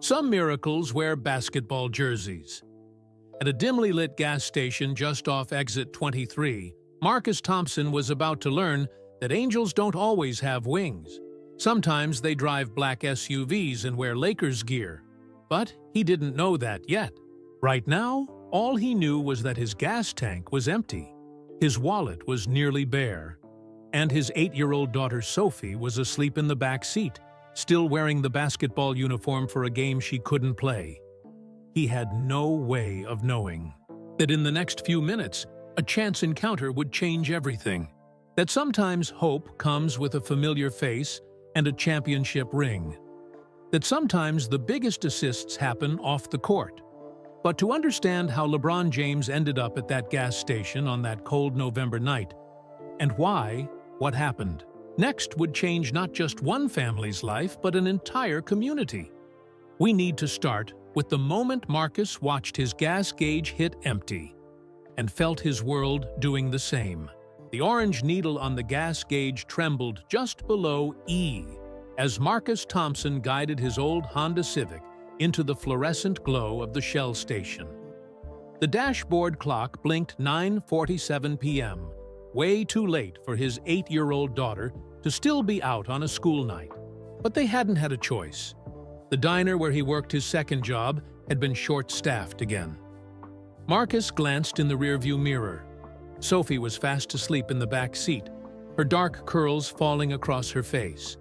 Some miracles wear basketball jerseys. At a dimly lit gas station just off exit 23, Marcus Thompson was about to learn that angels don't always have wings. Sometimes they drive black SUVs and wear Lakers gear. But he didn't know that yet. Right now, all he knew was that his gas tank was empty. His wallet was nearly bare. And his 8-year-old daughter Sophie was asleep in the back seat, still wearing the basketball uniform for a game she couldn't play. He had no way of knowing that in the next few minutes, a chance encounter would change everything. That sometimes hope comes with a familiar face and a championship ring. That sometimes the biggest assists happen off the court. But to understand how LeBron James ended up at that gas station on that cold November night, and why, what happened next would change not just one family's life, but an entire community. We need to start with the moment Marcus watched his gas gauge hit empty and felt his world doing the same. The orange needle on the gas gauge trembled just below E as Marcus Thompson guided his old Honda Civic into the fluorescent glow of the Shell station. The dashboard clock blinked 9:47 p.m., way too late for his 8-year-old daughter to still be out on a school night. But they hadn't had a choice. The diner where he worked his second job had been short-staffed again. Marcus glanced in the rearview mirror. Sophie was fast asleep in the back seat, her dark curls falling across her face.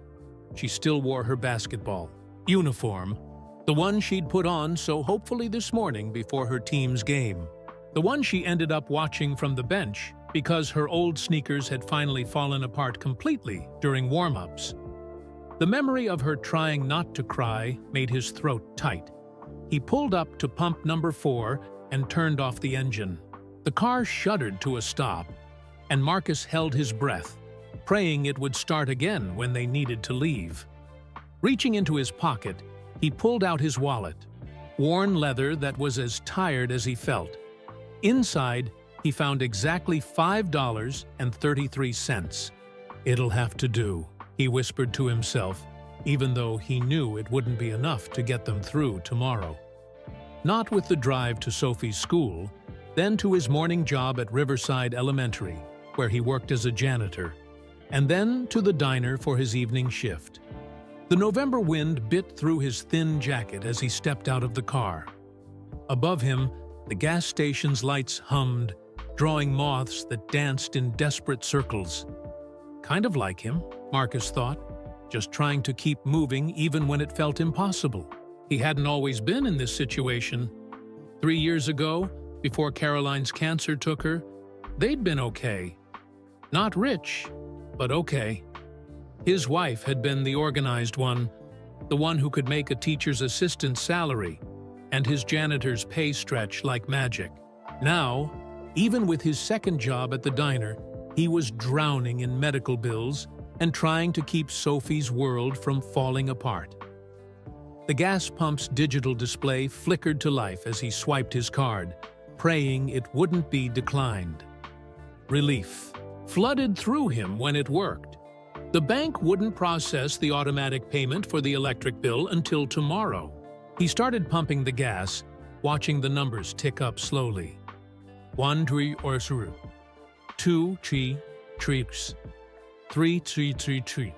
She still wore her basketball uniform, the one she'd put on so hopefully this morning before her team's game. The one she ended up watching from the bench because her old sneakers had finally fallen apart completely during warm-ups. The memory of her trying not to cry made his throat tight. He pulled up to pump number 4 and turned off the engine. The car shuddered to a stop, and Marcus held his breath, praying it would start again when they needed to leave. Reaching into his pocket, he pulled out his wallet, worn leather that was as tired as he felt. Inside, he found exactly $5.33. "It'll have to do," he whispered to himself, even though he knew it wouldn't be enough to get them through tomorrow. Not with the drive to Sophie's school, then to his morning job at Riverside Elementary, where he worked as a janitor, and then to the diner for his evening shift. The November wind bit through his thin jacket as he stepped out of the car. Above him, the gas station's lights hummed, drawing moths that danced in desperate circles. Kind of like him, Marcus thought, just trying to keep moving even when it felt impossible. He hadn't always been in this situation. 3 years ago, before Caroline's cancer took her, they'd been okay. Not rich, but okay. His wife had been the organized one, the one who could make a teacher's assistant's salary, and his janitor's pay stretch like magic. Now, even with his second job at the diner, he was drowning in medical bills and trying to keep Sophie's world from falling apart. The gas pump's digital display flickered to life as he swiped his card, praying it wouldn't be declined. Relief flooded through him when it worked. The bank wouldn't process the automatic payment for the electric bill until tomorrow. He started pumping the gas, watching the numbers tick up slowly. 1 3 or 2 3 3 3 3 3 3.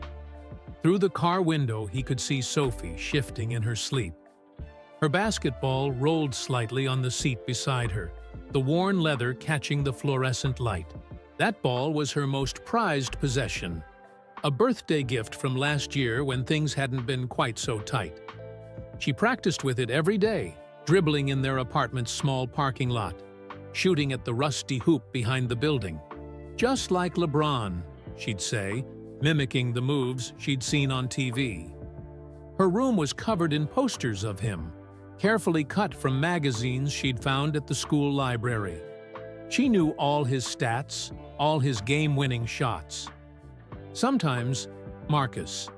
Through the car window, he could see Sophie shifting in her sleep. Her basketball rolled slightly on the seat beside her, the worn leather catching the fluorescent light. That ball was her most prized possession, a birthday gift from last year when things hadn't been quite so tight. She practiced with it every day, dribbling in their apartment's small parking lot, shooting at the rusty hoop behind the building. Just like LeBron, she'd say, mimicking the moves she'd seen on TV. Her room was covered in posters of him, carefully cut from magazines she'd found at the school library. She knew all his stats, all his game-winning shots. Sometimes, Marcus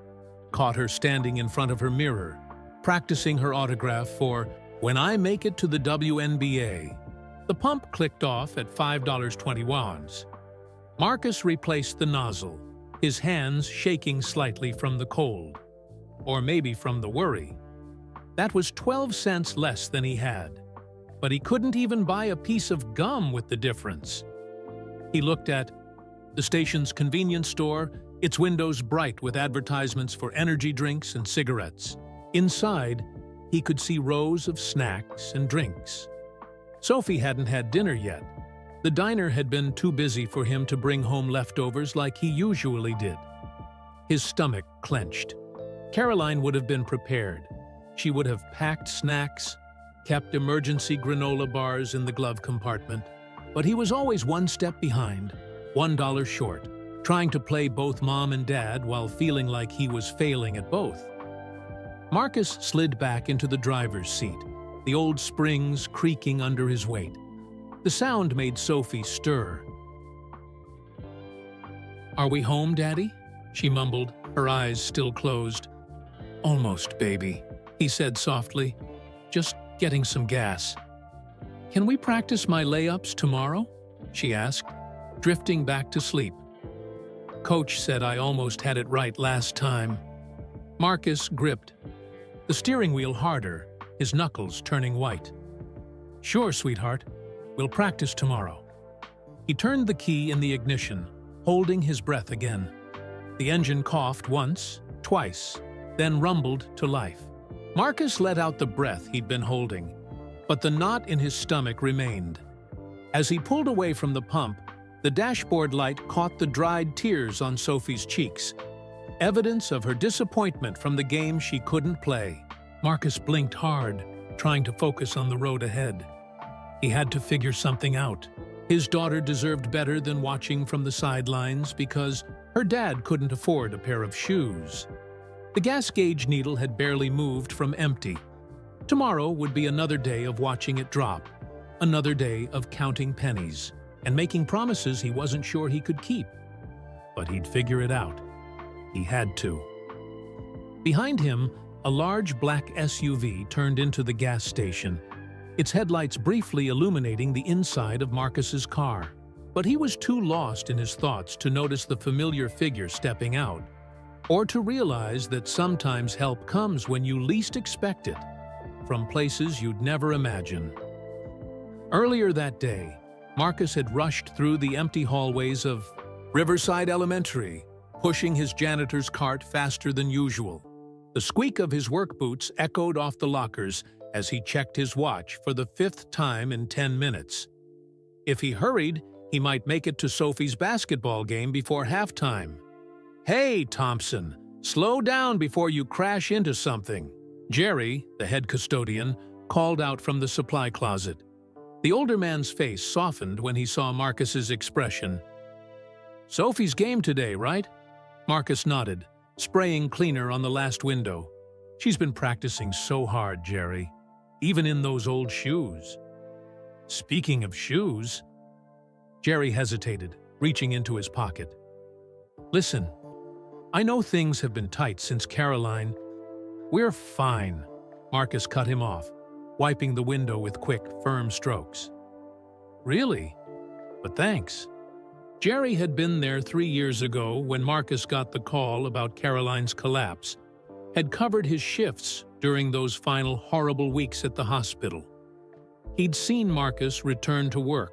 caught her standing in front of her mirror, practicing her autograph for "When I Make It to the WNBA." The pump clicked off at $5.21. Marcus replaced the nozzle, his hands shaking slightly from the cold. Or maybe from the worry. That was 12 cents less than he had. But he couldn't even buy a piece of gum with the difference. He looked at the station's convenience store, its windows bright with advertisements for energy drinks and cigarettes. Inside, he could see rows of snacks and drinks. Sophie hadn't had dinner yet. The diner had been too busy for him to bring home leftovers like he usually did. His stomach clenched. Caroline would have been prepared. She would have packed snacks, kept emergency granola bars in the glove compartment, but he was always one step behind, $1 short, trying to play both mom and dad while feeling like he was failing at both. Marcus slid back into the driver's seat, the old springs creaking under his weight. The sound made Sophie stir. "Are we home, Daddy?" she mumbled, her eyes still closed. "Almost, baby," he said softly. "Just getting some gas." "Can we practice my layups tomorrow?" she asked, drifting back to sleep. "Coach said I almost had it right last time." Marcus gripped the steering wheel harder, his knuckles turning white. "Sure, sweetheart. We'll practice tomorrow." He turned the key in the ignition, holding his breath again. The engine coughed once, twice, then rumbled to life. Marcus let out the breath he'd been holding, but the knot in his stomach remained. As he pulled away from the pump, the dashboard light caught the dried tears on Sophie's cheeks, evidence of her disappointment from the game she couldn't play. Marcus blinked hard, trying to focus on the road ahead. He had to figure something out. His daughter deserved better than watching from the sidelines because her dad couldn't afford a pair of shoes. The gas gauge needle had barely moved from empty. Tomorrow would be another day of watching it drop, another day of counting pennies and making promises he wasn't sure he could keep. But he'd figure it out. He had to. Behind him, a large black SUV turned into the gas station, its headlights briefly illuminating the inside of Marcus's car. But he was too lost in his thoughts to notice the familiar figure stepping out, or to realize that sometimes help comes when you least expect it, from places you'd never imagine. Earlier that day, Marcus had rushed through the empty hallways of Riverside Elementary, pushing his janitor's cart faster than usual. The squeak of his work boots echoed off the lockers as he checked his watch for the 5th time in 10 minutes. If he hurried, he might make it to Sophie's basketball game before halftime. "Hey, Thompson, slow down before you crash into something," Jerry, the head custodian, called out from the supply closet. The older man's face softened when he saw Marcus's expression. "Sophie's game today, right?" Marcus nodded, spraying cleaner on the last window. "She's been practicing so hard, Jerry, even in those old shoes." "Speaking of shoes..." Jerry hesitated, reaching into his pocket. "Listen, I know things have been tight since Caroline..." "We're fine," Marcus cut him off, wiping the window with quick, firm strokes. "Really? But thanks." Jerry had been there 3 years ago when Marcus got the call about Caroline's collapse, had covered his shifts during those final horrible weeks at the hospital. He'd seen Marcus return to work,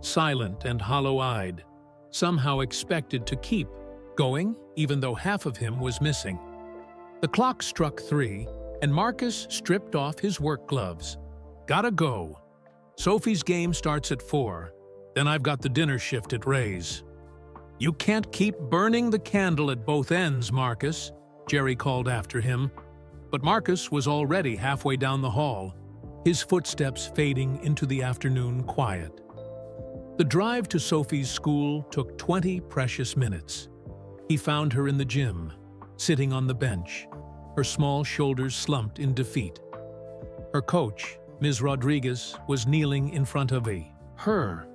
silent and hollow-eyed, somehow expected to keep going even though half of him was missing. The clock struck 3, and Marcus stripped off his work gloves. "Gotta go. Sophie's game starts at 4. Then I've got the dinner shift at Ray's." "You can't keep burning the candle at both ends, Marcus," Jerry called after him. But Marcus was already halfway down the hall, his footsteps fading into the afternoon quiet. The drive to Sophie's school took 20 precious minutes. He found her in the gym, sitting on the bench, her small shoulders slumped in defeat. Her coach, Ms. Rodriguez, was kneeling in front of her.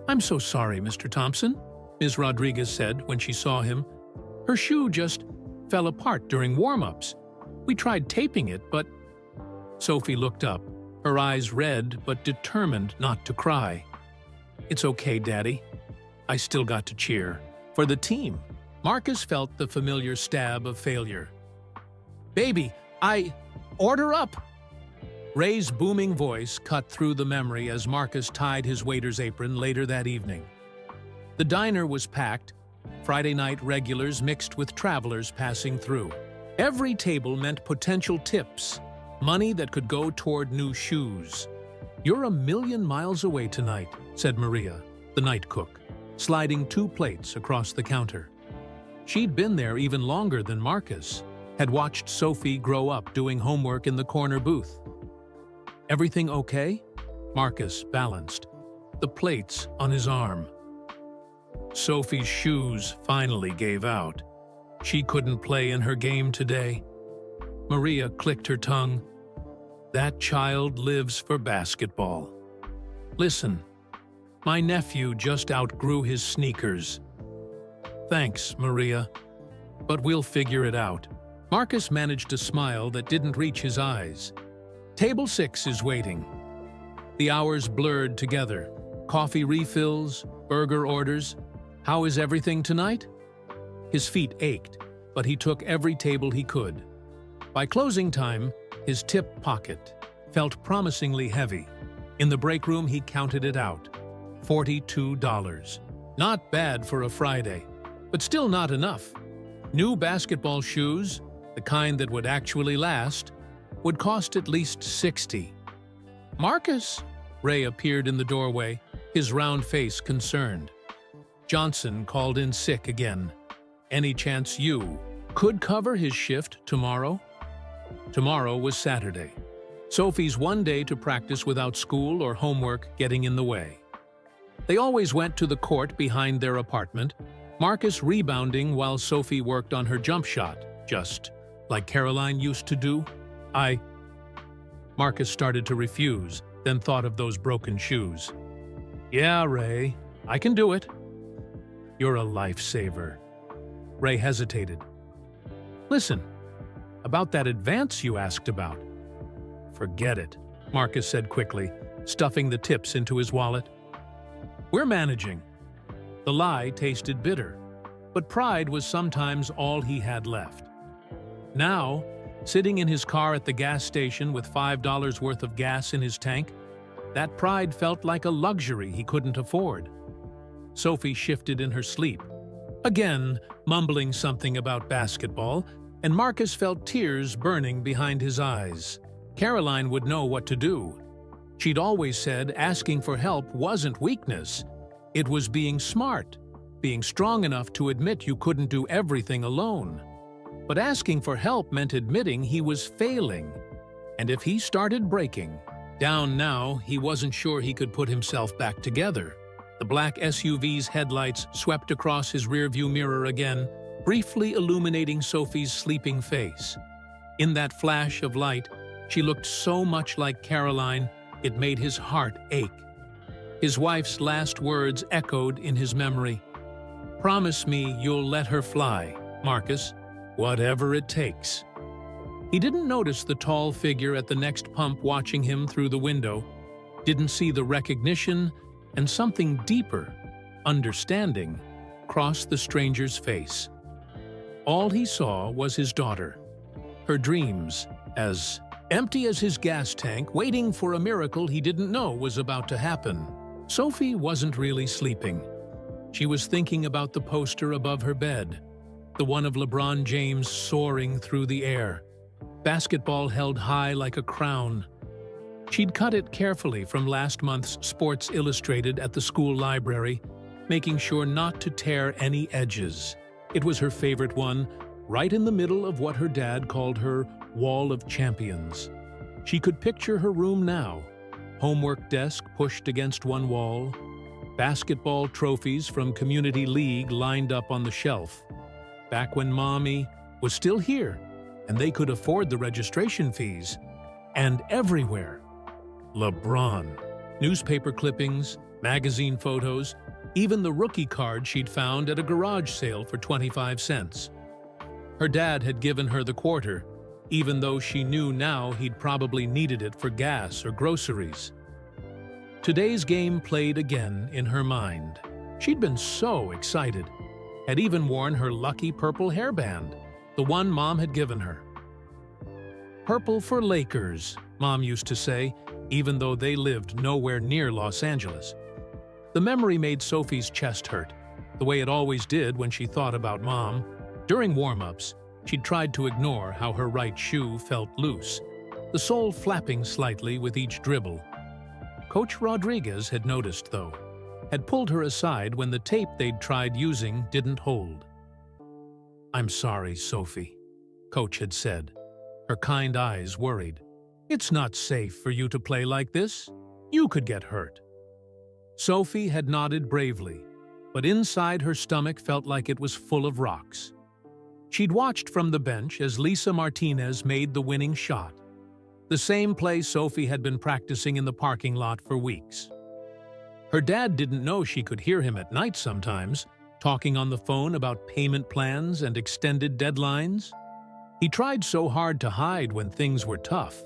"I'm so sorry, Mr. Thompson," Ms. Rodriguez said when she saw him. "Her shoe just fell apart during warm-ups. We tried taping it, but..." Sophie looked up, her eyes red but determined not to cry. "It's okay, Daddy. I still got to cheer. For the team." Marcus felt the familiar stab of failure. "Baby, Order up!" Ray's booming voice cut through the memory as Marcus tied his waiter's apron later that evening. The diner was packed, Friday night regulars mixed with travelers passing through. Every table meant potential tips, money that could go toward new shoes. "You're a million miles away tonight," said Maria, the night cook, sliding 2 plates across the counter. She'd been there even longer than Marcus, had watched Sophie grow up doing homework in the corner booth. "Everything okay?" Marcus balanced, the plates on his arm. Sophie's shoes finally gave out. She couldn't play in her game today. Maria clicked her tongue. "That child lives for basketball. Listen, my nephew just outgrew his sneakers." "Thanks, Maria, but we'll figure it out." Marcus managed a smile that didn't reach his eyes. Table 6 is waiting. The hours blurred together. Coffee refills, burger orders. "How is everything tonight?" His feet ached, but he took every table he could. By closing time, his tip pocket felt promisingly heavy. In the break room, he counted it out. $42. Not bad for a Friday, but still not enough. New basketball shoes, the kind that would actually last, would cost at least $60. "Marcus!" Ray appeared in the doorway, his round face concerned. Johnson called in sick again. "Any chance you could cover his shift tomorrow?" Tomorrow was Saturday. Sophie's one day to practice without school or homework getting in the way. They always went to the court behind their apartment, Marcus rebounding while Sophie worked on her jump shot, just like Caroline used to do. Marcus started to refuse, then thought of those broken shoes. "Yeah, Ray, I can do it." "You're a lifesaver." Ray hesitated. "Listen, about that advance you asked about." "Forget it," Marcus said quickly, stuffing the tips into his wallet. "We're managing." The lie tasted bitter, but pride was sometimes all he had left. Now, sitting in his car at the gas station with $5 worth of gas in his tank, that pride felt like a luxury he couldn't afford. Sophie shifted in her sleep, again mumbling something about basketball, and Marcus felt tears burning behind his eyes. Caroline would know what to do. She'd always said asking for help wasn't weakness. It was being smart, being strong enough to admit you couldn't do everything alone. But asking for help meant admitting he was failing. And if he started breaking down now, he wasn't sure he could put himself back together. The black SUV's headlights swept across his rearview mirror again, briefly illuminating Sophie's sleeping face. In that flash of light, she looked so much like Caroline, it made his heart ache. His wife's last words echoed in his memory. "Promise me you'll let her fly, Marcus, whatever it takes." He didn't notice the tall figure at the next pump watching him through the window, didn't see the recognition, and something deeper, understanding, crossed the stranger's face. All he saw was his daughter, her dreams, as empty as his gas tank, waiting for a miracle he didn't know was about to happen. Sophie wasn't really sleeping. She was thinking about the poster above her bed, the one of LeBron James soaring through the air, basketball held high like a crown. She'd cut it carefully from last month's Sports Illustrated at the school library, making sure not to tear any edges. It was her favorite one, right in the middle of what her dad called her wall of champions. She could picture her room now, homework desk pushed against one wall, basketball trophies from Community League lined up on the shelf. Back when Mommy was still here, and they could afford the registration fees. And everywhere, LeBron. Newspaper clippings, magazine photos, even the rookie card she'd found at a garage sale for 25 cents. Her dad had given her the quarter, even though she knew now he'd probably needed it for gas or groceries. Today's game played again in her mind. She'd been so excited, had even worn her lucky purple hairband, the one Mom had given her. "Purple for Lakers," Mom used to say, even though they lived nowhere near Los Angeles. The memory made Sophie's chest hurt, the way it always did when she thought about Mom. During warm-ups, she'd tried to ignore how her right shoe felt loose, the sole flapping slightly with each dribble. Coach Rodriguez had noticed, though, had pulled her aside when the tape they'd tried using didn't hold. "I'm sorry, Sophie," Coach had said, her kind eyes worried. "It's not safe for you to play like this. You could get hurt." Sophie had nodded bravely, but inside her stomach felt like it was full of rocks. She'd watched from the bench as Lisa Martinez made the winning shot, the same play Sophie had been practicing in the parking lot for weeks. Her dad didn't know she could hear him at night sometimes, talking on the phone about payment plans and extended deadlines. He tried so hard to hide when things were tough.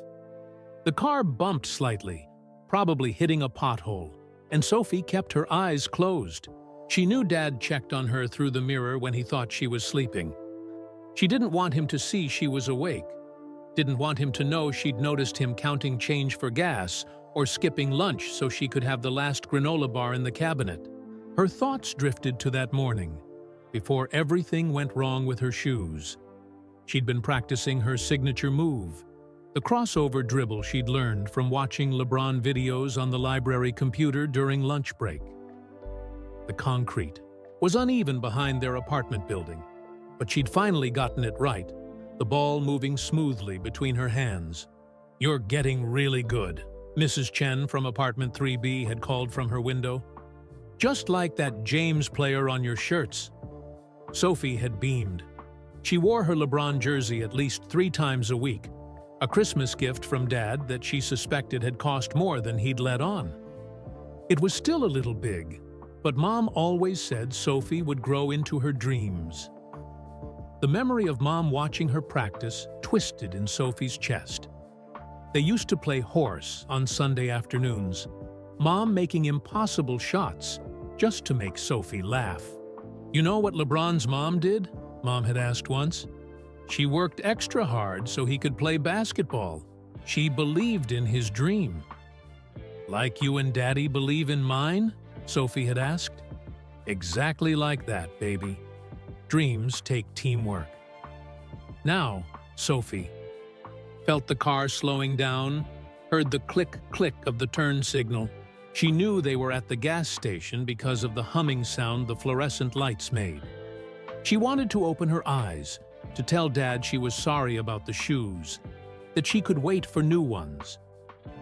The car bumped slightly, probably hitting a pothole, and Sophie kept her eyes closed. She knew Dad checked on her through the mirror when he thought she was sleeping. She didn't want him to see she was awake, didn't want him to know she'd noticed him counting change for gas or skipping lunch so she could have the last granola bar in the cabinet. Her thoughts drifted to that morning, before everything went wrong with her shoes. She'd been practicing her signature move, the crossover dribble she'd learned from watching LeBron videos on the library computer during lunch break. The concrete was uneven behind their apartment building, but she'd finally gotten it right, the ball moving smoothly between her hands. "You're getting really good," Mrs. Chen from apartment 3B had called from her window. "Just like that James player on your shirts." Sophie had beamed. She wore her LeBron jersey at least 3 times a week, a Christmas gift from Dad that she suspected had cost more than he'd let on. It was still a little big, but Mom always said Sophie would grow into her dreams. The memory of Mom watching her practice twisted in Sophie's chest. They used to play horse on Sunday afternoons, Mom making impossible shots just to make Sophie laugh. "You know what LeBron's mom did?" Mom had asked once. "She worked extra hard so he could play basketball. She believed in his dream." "Like you and Daddy believe in mine?" Sophie had asked. "Exactly like that, baby. Dreams take teamwork." Now, Sophie felt the car slowing down, heard the click-click of the turn signal. She knew they were at the gas station because of the humming sound the fluorescent lights made. She wanted to open her eyes, to tell Dad she was sorry about the shoes, that she could wait for new ones.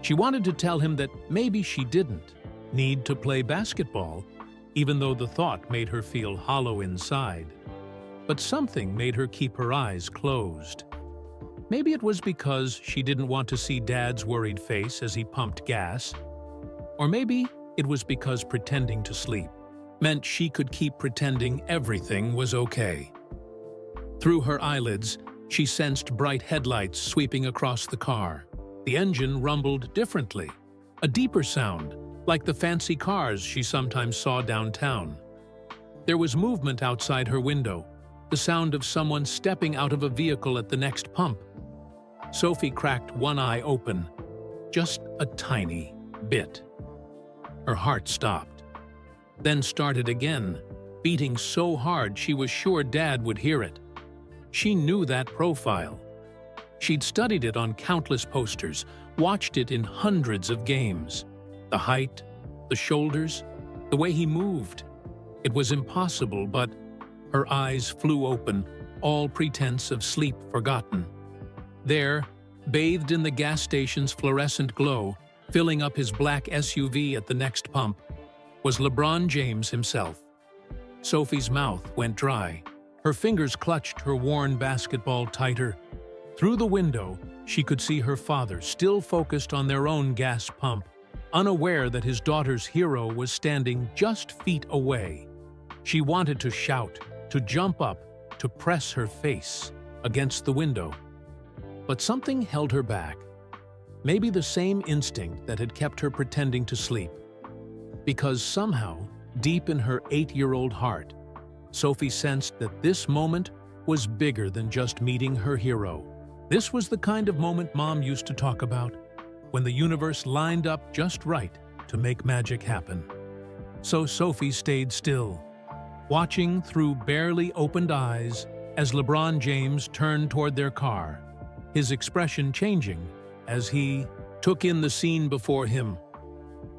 She wanted to tell him that maybe she didn't need to play basketball, even though the thought made her feel hollow inside. But something made her keep her eyes closed. Maybe it was because she didn't want to see Dad's worried face as he pumped gas. Or maybe it was because pretending to sleep meant she could keep pretending everything was okay. Through her eyelids, she sensed bright headlights sweeping across the car. The engine rumbled differently, a deeper sound, like the fancy cars she sometimes saw downtown. There was movement outside her window, the sound of someone stepping out of a vehicle at the next pump. Sophie cracked one eye open, just a tiny bit. Her heart stopped, then started again, beating so hard she was sure Dad would hear it. She knew that profile. She'd studied it on countless posters, watched it in hundreds of games. The height, the shoulders, the way he moved. It was impossible, but her eyes flew open, all pretense of sleep forgotten. There, bathed in the gas station's fluorescent glow, filling up his black SUV at the next pump, was LeBron James himself. Sophie's mouth went dry. Her fingers clutched her worn basketball tighter. Through the window, she could see her father still focused on their own gas pump, unaware that his daughter's hero was standing just feet away. She wanted to shout, to jump up, to press her face against the window. But something held her back. Maybe the same instinct that had kept her pretending to sleep. Because somehow, deep in her 8-year-old heart, Sophie sensed that this moment was bigger than just meeting her hero, This was the kind of moment Mom used to talk about, when the universe lined up just right to make magic happen. So Sophie stayed still, watching through barely opened eyes as LeBron James turned toward their car, his expression changing as he took in the scene before him.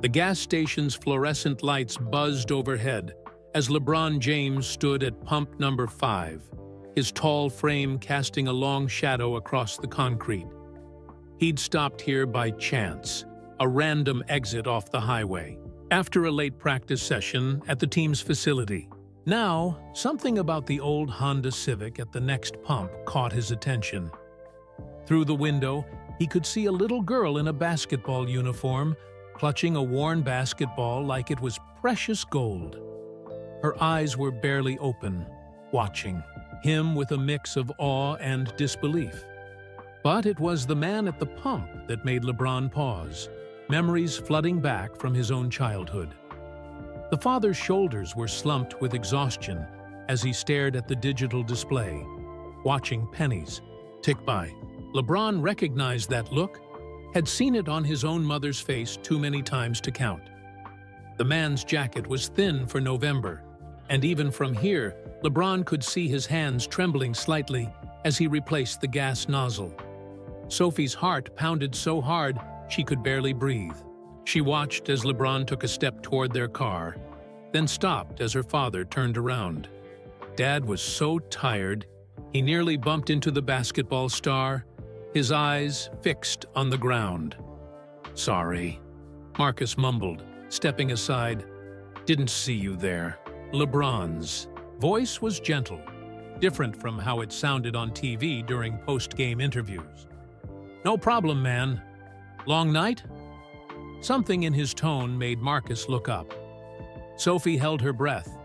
The gas station's fluorescent lights buzzed overhead as LeBron James stood at pump number 5, his tall frame casting a long shadow across the concrete. He'd stopped here by chance, a random exit off the highway, after a late practice session at the team's facility. Now, something about the old Honda Civic at the next pump caught his attention. Through the window, he could see a little girl in a basketball uniform, clutching a worn basketball like it was precious gold. Her eyes were barely open, watching him with a mix of awe and disbelief. But it was the man at the pump that made LeBron pause, memories flooding back from his own childhood. The father's shoulders were slumped with exhaustion as he stared at the digital display, watching pennies tick by. LeBron recognized that look, had seen it on his own mother's face too many times to count. The man's jacket was thin for November, and even from here, LeBron could see his hands trembling slightly as he replaced the gas nozzle. Sophie's heart pounded so hard she could barely breathe. She watched as LeBron took a step toward their car, then stopped as her father turned around. Dad was so tired, he nearly bumped into the basketball star, his eyes fixed on the ground. "Sorry," Marcus mumbled, stepping aside. "Didn't see you there." LeBron's voice was gentle, different from how it sounded on TV during post-game interviews. "No problem, man. Long night?" Something in his tone made Marcus look up. Sophie held her breath,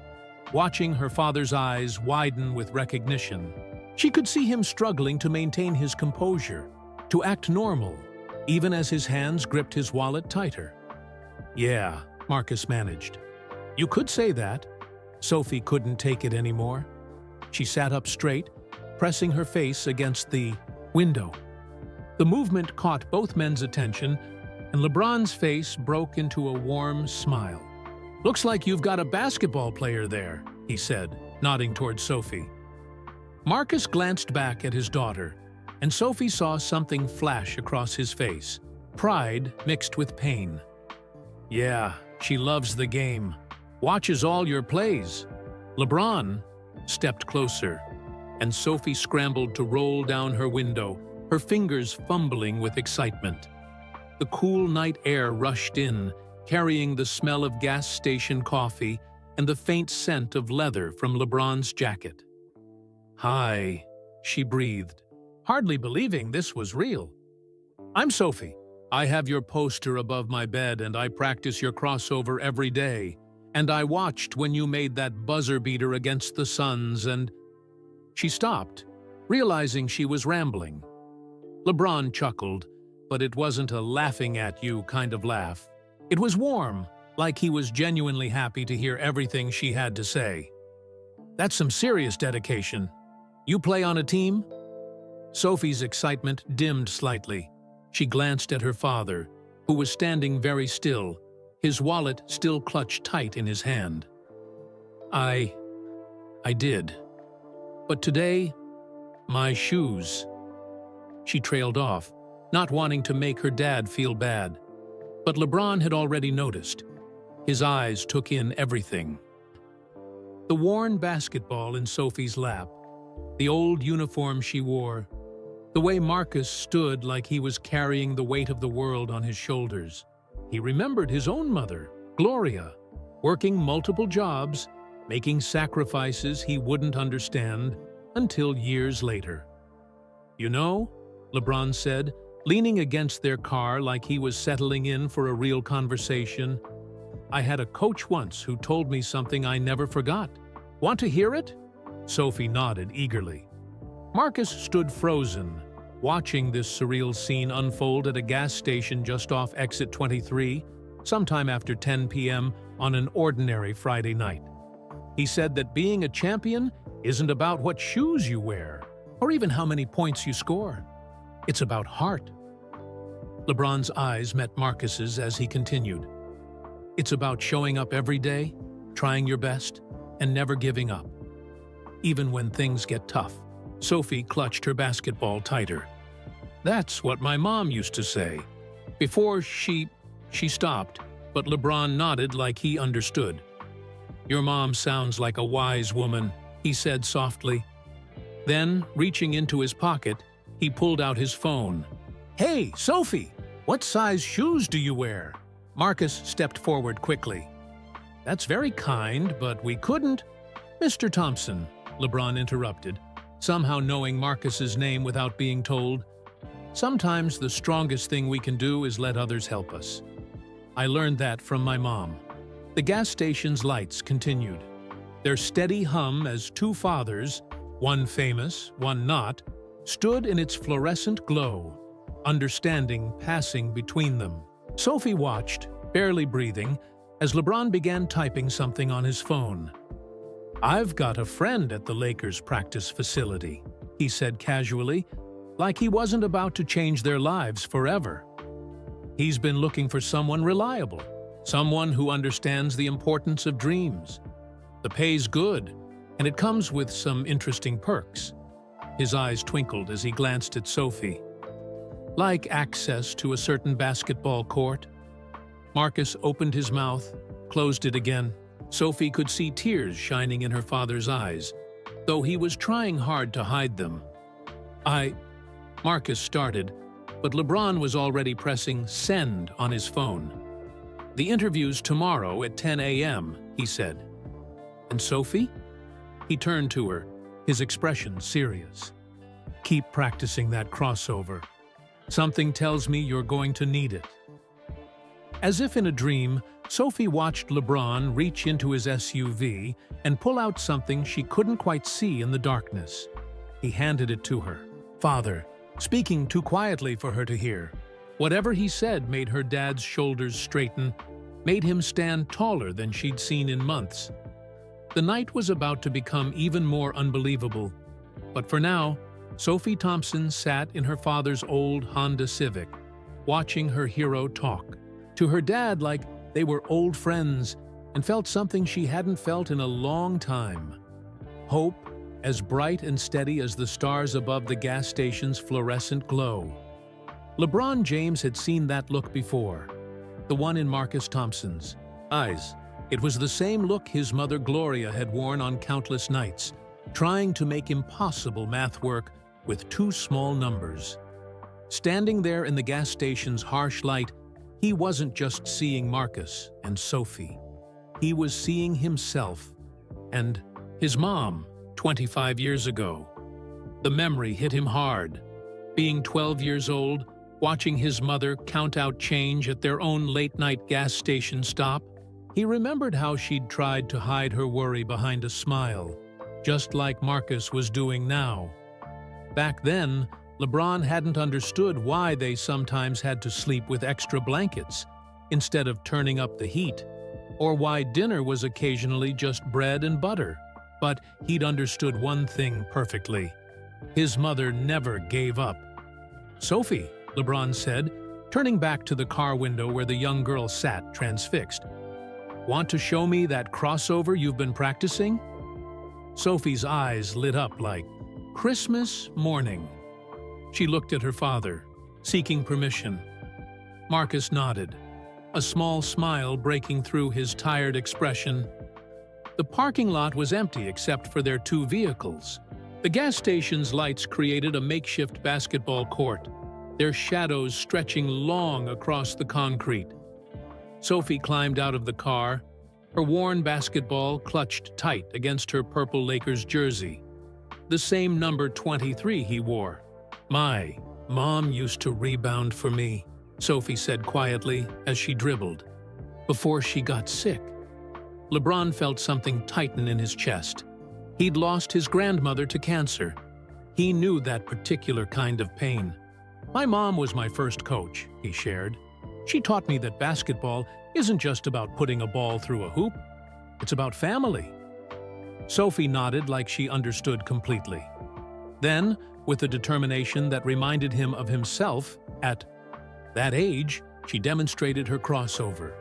watching her father's eyes widen with recognition. She could see him struggling to maintain his composure, to act normal, even as his hands gripped his wallet tighter. "Yeah," Marcus managed. "You could say that." Sophie couldn't take it anymore. She sat up straight, pressing her face against the window. The movement caught both men's attention, and LeBron's face broke into a warm smile. "Looks like you've got a basketball player there," he said, nodding toward Sophie. Marcus glanced back at his daughter, and Sophie saw something flash across his face, pride mixed with pain. "Yeah, she loves the game. Watches all your plays." LeBron stepped closer, and Sophie scrambled to roll down her window, her fingers fumbling with excitement. The cool night air rushed in, carrying the smell of gas station coffee and the faint scent of leather from LeBron's jacket. "Hi," she breathed, hardly believing this was real. "I'm Sophie. I have your poster above my bed and I practice your crossover every day. And I watched when you made that buzzer beater against the Suns and—" She stopped, realizing she was rambling. LeBron chuckled, but it wasn't a laughing-at-you kind of laugh. It was warm, like he was genuinely happy to hear everything she had to say. "That's some serious dedication. You play on a team?" Sophie's excitement dimmed slightly. She glanced at her father, who was standing very still, his wallet still clutched tight in his hand. I did. But today, my shoes." She trailed off, not wanting to make her dad feel bad. But LeBron had already noticed. His eyes took in everything. The worn basketball in Sophie's lap, the old uniform she wore, the way Marcus stood like he was carrying the weight of the world on his shoulders. He remembered his own mother, Gloria, working multiple jobs, making sacrifices he wouldn't understand until years later. "You know," LeBron said, leaning against their car like he was settling in for a real conversation, "I had a coach once who told me something I never forgot. Want to hear it?" Sophie nodded eagerly. Marcus stood frozen, watching this surreal scene unfold at a gas station just off exit 23, sometime after 10 p.m. on an ordinary Friday night. He said that being a champion isn't about what shoes you wear, or even how many points you score. It's about heart. LeBron's eyes met Marcus's as he continued. It's about showing up every day, trying your best, and never giving up. Even when things get tough. Sophie clutched her basketball tighter. That's what my mom used to say. Before she stopped, but LeBron nodded like he understood. Your mom sounds like a wise woman, he said softly. Then, reaching into his pocket, he pulled out his phone. Hey, Sophie, what size shoes do you wear? Marcus stepped forward quickly. That's very kind, but we couldn't. Mr. Thompson, LeBron interrupted, somehow knowing Marcus's name without being told. Sometimes the strongest thing we can do is let others help us. I learned that from my mom. The gas station's lights continued. Their steady hum as two fathers, one famous, one not, stood in its fluorescent glow, understanding passing between them. Sophie watched, barely breathing, as LeBron began typing something on his phone. I've got a friend at the Lakers' practice facility, he said casually, like he wasn't about to change their lives forever. He's been looking for someone reliable, someone who understands the importance of dreams. The pay's good, and it comes with some interesting perks. His eyes twinkled as he glanced at Sophie. Like access to a certain basketball court. Marcus opened his mouth, closed it again. Sophie could see tears shining in her father's eyes, though he was trying hard to hide them. Marcus started, but LeBron was already pressing send on his phone. The interview's tomorrow at 10 a.m., he said. And Sophie? He turned to her, his expression serious. Keep practicing that crossover. Something tells me you're going to need it. As if in a dream, Sophie watched LeBron reach into his SUV and pull out something she couldn't quite see in the darkness. He handed it to her. Father, speaking too quietly for her to hear. Whatever he said made her dad's shoulders straighten, made him stand taller than she'd seen in months. The night was about to become even more unbelievable, but for now, Sophie Thompson sat in her father's old Honda Civic, watching her hero talk to her dad like they were old friends, and felt something she hadn't felt in a long time. Hope, as bright and steady as the stars above the gas station's fluorescent glow. LeBron James had seen that look before, the one in Marcus Thompson's eyes. It was the same look his mother Gloria had worn on countless nights, trying to make impossible math work with two small numbers. Standing there in the gas station's harsh light, he wasn't just seeing Marcus and Sophie. He was seeing himself and his mom 25 years ago. The memory hit him hard. Being 12 years old, watching his mother count out change at their own late-night gas station stop, he remembered how she'd tried to hide her worry behind a smile, just like Marcus was doing now. Back then, LeBron hadn't understood why they sometimes had to sleep with extra blankets instead of turning up the heat, or why dinner was occasionally just bread and butter. But he'd understood one thing perfectly. His mother never gave up. Sophie, LeBron said, turning back to the car window where the young girl sat transfixed. Want to show me that crossover you've been practicing? Sophie's eyes lit up like Christmas morning. She looked at her father, seeking permission. Marcus nodded, a small smile breaking through his tired expression. The parking lot was empty except for their two vehicles. The gas station's lights created a makeshift basketball court, their shadows stretching long across the concrete. Sophie climbed out of the car, her worn basketball clutched tight against her purple Lakers jersey, the same number 23 he wore. My mom used to rebound for me, Sophie said quietly as she dribbled, before she got sick. LeBron felt something tighten in his chest. He'd lost his grandmother to cancer. He knew that particular kind of pain. My mom was my first coach, he shared. She taught me that basketball isn't just about putting a ball through a hoop. It's about family. Sophie nodded like she understood completely. Then, with a determination that reminded him of himself at that age, she demonstrated her crossover.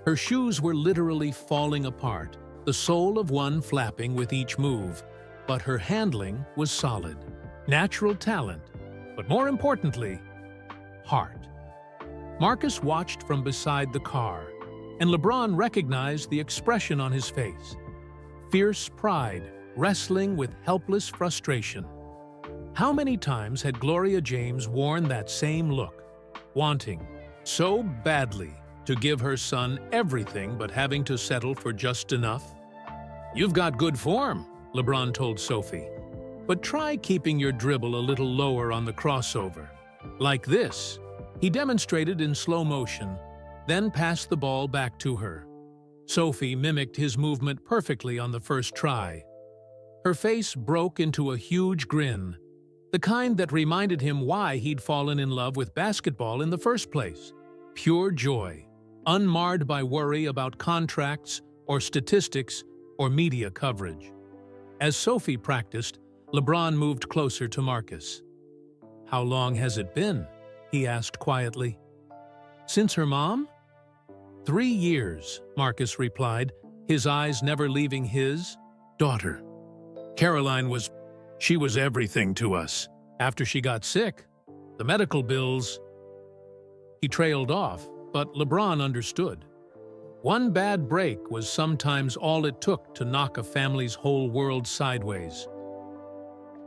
Her shoes were literally falling apart, the sole of one flapping with each move, but her handling was solid. Natural talent, but more importantly, heart. Marcus watched from beside the car, and LeBron recognized the expression on his face. Fierce pride, wrestling with helpless frustration. How many times had Gloria James worn that same look, wanting, so badly, to give her son everything but having to settle for just enough? "You've got good form," LeBron told Sophie, "but try keeping your dribble a little lower on the crossover. Like this." He demonstrated in slow motion, then passed the ball back to her. Sophie mimicked his movement perfectly on the first try. Her face broke into a huge grin, the kind that reminded him why he'd fallen in love with basketball in the first place. Pure joy, unmarred by worry about contracts or statistics or media coverage. As Sophie practiced, LeBron moved closer to Marcus. "How long has it been?" he asked quietly. "Since her mom?" 3 years, Marcus replied, his eyes never leaving his daughter. "Caroline she was everything to us. After she got sick, the medical bills..." He trailed off, but LeBron understood. One bad break was sometimes all it took to knock a family's whole world sideways.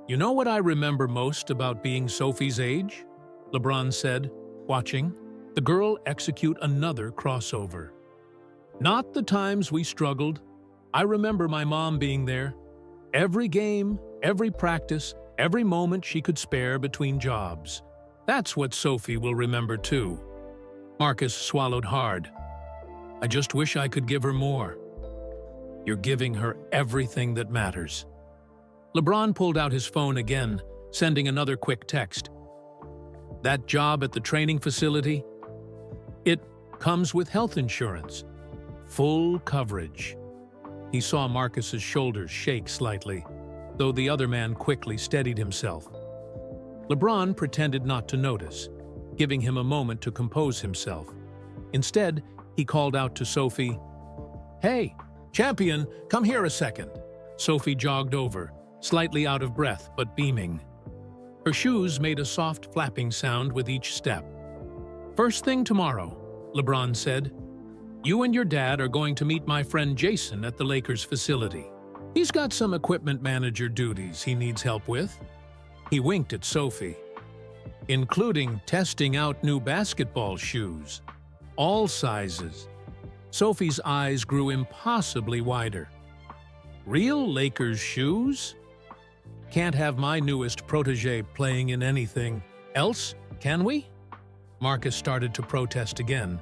"You know what I remember most about being Sophie's age?" LeBron said, watching the girl execute another crossover. "Not the times we struggled. I remember my mom being there. Every game, every practice, every moment she could spare between jobs. That's what Sophie will remember too." Marcus swallowed hard. "I just wish I could give her more." "You're giving her everything that matters." LeBron pulled out his phone again, sending another quick text. "That job at the training facility? It comes with health insurance. Full coverage." He saw Marcus's shoulders shake slightly, though the other man quickly steadied himself. LeBron pretended not to notice, giving him a moment to compose himself. Instead, he called out to Sophie, "Hey, champion, come here a second." Sophie jogged over, slightly out of breath but beaming. Her shoes made a soft flapping sound with each step. "First thing tomorrow," LeBron said, "you and your dad are going to meet my friend Jason at the Lakers facility. He's got some equipment manager duties he needs help with." He winked at Sophie. "Including testing out new basketball shoes. All sizes." Sophie's eyes grew impossibly wider. "Real Lakers shoes? Can't have my newest protege playing in anything else, can we?" Marcus started to protest again,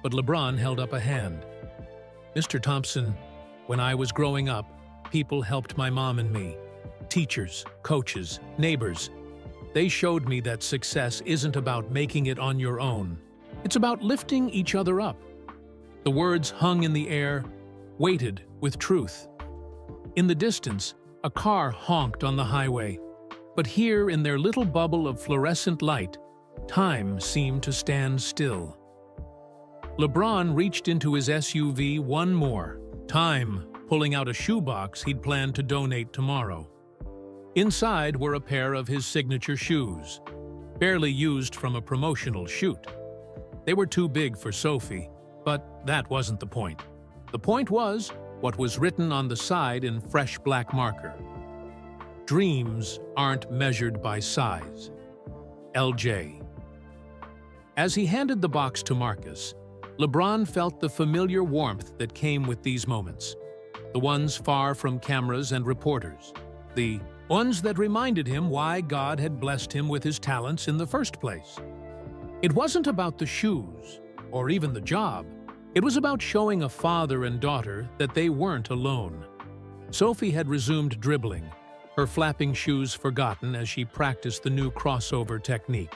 but LeBron held up a hand. "Mr. Thompson, when I was growing up, people helped my mom and me. Teachers, coaches, neighbors. They showed me that success isn't about making it on your own. It's about lifting each other up." The words hung in the air, weighted with truth. In the distance, a car honked on the highway, but here in their little bubble of fluorescent light, time seemed to stand still. LeBron reached into his SUV one more time, pulling out a shoebox he'd planned to donate tomorrow. Inside were a pair of his signature shoes, barely used from a promotional shoot. They were too big for Sophie, but that wasn't the point. The point was what was written on the side in fresh black marker. "Dreams aren't measured by size. LJ." As he handed the box to Marcus, LeBron felt the familiar warmth that came with these moments. The ones far from cameras and reporters. The ones that reminded him why God had blessed him with his talents in the first place. It wasn't about the shoes, or even the job. It was about showing a father and daughter that they weren't alone. Sophie had resumed dribbling, her flapping shoes forgotten as she practiced the new crossover technique.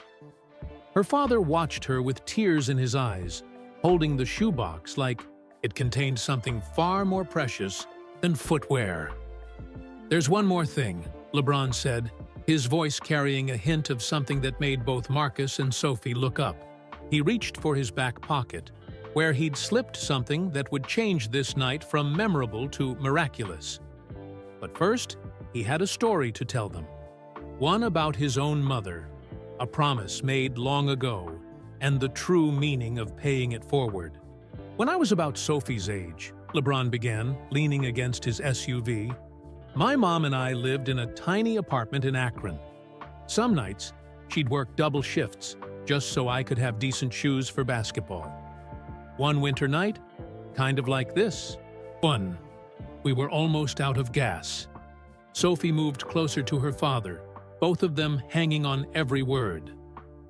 Her father watched her with tears in his eyes, holding the shoebox like it contained something far more precious than footwear. "There's one more thing," LeBron said, his voice carrying a hint of something that made both Marcus and Sophie look up. He reached for his back pocket, where he'd slipped something that would change this night from memorable to miraculous. But first, he had a story to tell them. One about his own mother, a promise made long ago, and the true meaning of paying it forward. When I was about Sophie's age, LeBron began, leaning against his SUV, my mom and I lived in a tiny apartment in Akron. Some nights, she'd work double shifts, just so I could have decent shoes for basketball. One winter night, kind of like this. We were almost out of gas. Sophie moved closer to her father, both of them hanging on every word.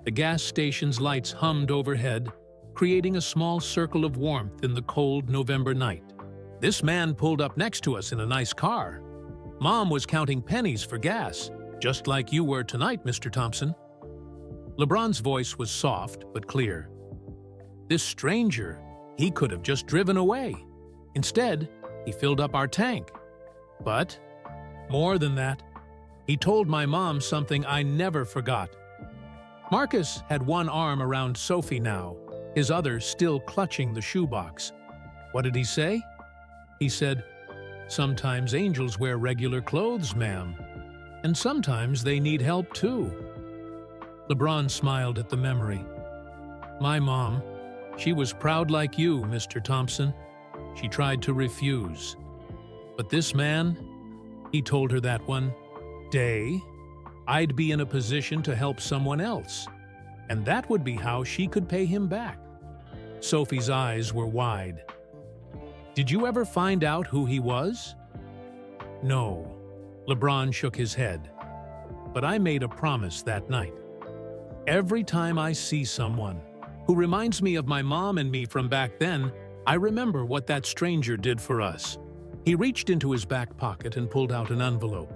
The gas station's lights hummed overhead, creating a small circle of warmth in the cold November night. This man pulled up next to us in a nice car. Mom was counting pennies for gas, just like you were tonight, Mr. Thompson. LeBron's voice was soft but clear. This stranger, he could have just driven away. Instead, he filled up our tank. But, more than that, he told my mom something I never forgot. Marcus had one arm around Sophie now, his other still clutching the shoebox. What did he say? He said, "Sometimes angels wear regular clothes, ma'am. And sometimes they need help too." LeBron smiled at the memory. My mom, she was proud like you, Mr. Thompson. She tried to refuse. But this man, he told her that one day, I'd be in a position to help someone else, and that would be how she could pay him back. Sophie's eyes were wide. Did you ever find out who he was? No. LeBron shook his head. But I made a promise that night. Every time I see someone who reminds me of my mom and me from back then, I remember what that stranger did for us. He reached into his back pocket and pulled out an envelope.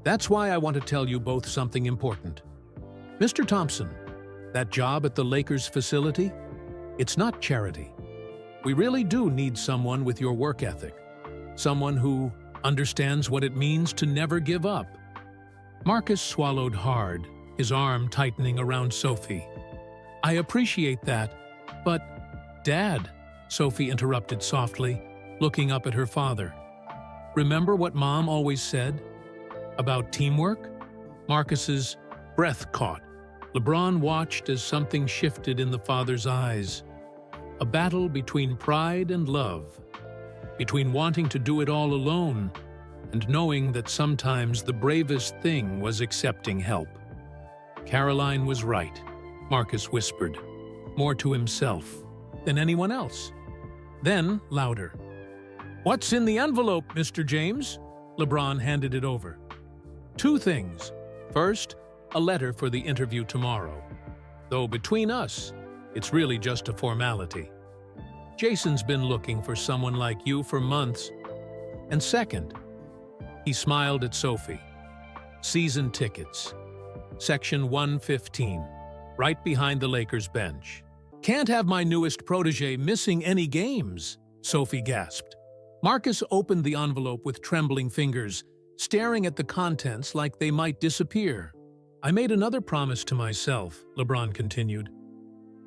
That's why I want to tell you both something important. Mr. Thompson, that job at the Lakers facility, it's not charity. We really do need someone with your work ethic. Someone who understands what it means to never give up. Marcus swallowed hard, his arm tightening around Sophie. I appreciate that, but, Dad, Sophie interrupted softly, looking up at her father. Remember what Mom always said about teamwork? Marcus's breath caught. LeBron watched as something shifted in the father's eyes. A battle between pride and love, between wanting to do it all alone and knowing that sometimes the bravest thing was accepting help. Caroline was right, Marcus whispered, more to himself than anyone else. Then, louder. What's in the envelope, Mr. James? LeBron handed it over. 2 things. First, a letter for the interview tomorrow. Though between us, it's really just a formality. Jason's been looking for someone like you for months. And second, he smiled at Sophie. Season tickets. Section 115, right behind the Lakers bench. Can't have my newest protege missing any games, Sophie gasped. Marcus opened the envelope with trembling fingers, staring at the contents like they might disappear. I made another promise to myself, LeBron continued.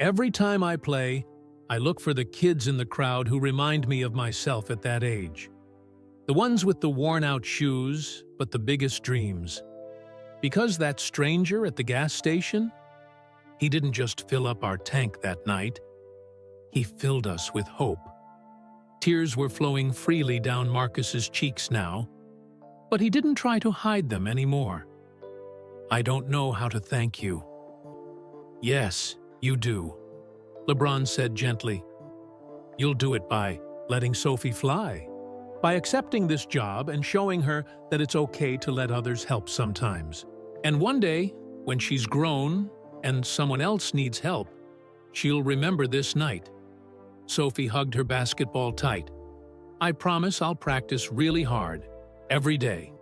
Every time I play, I look for the kids in the crowd who remind me of myself at that age. The ones with the worn-out shoes, but the biggest dreams. Because that stranger at the gas station, he didn't just fill up our tank that night. He filled us with hope. Tears were flowing freely down Marcus's cheeks now, but he didn't try to hide them anymore. I don't know how to thank you. Yes, you do, LeBron said gently. You'll do it by letting Sophie fly, by accepting this job and showing her that it's okay to let others help sometimes. And one day, when she's grown and someone else needs help, she'll remember this night. Sophie hugged her basketball tight. I promise I'll practice really hard, every day.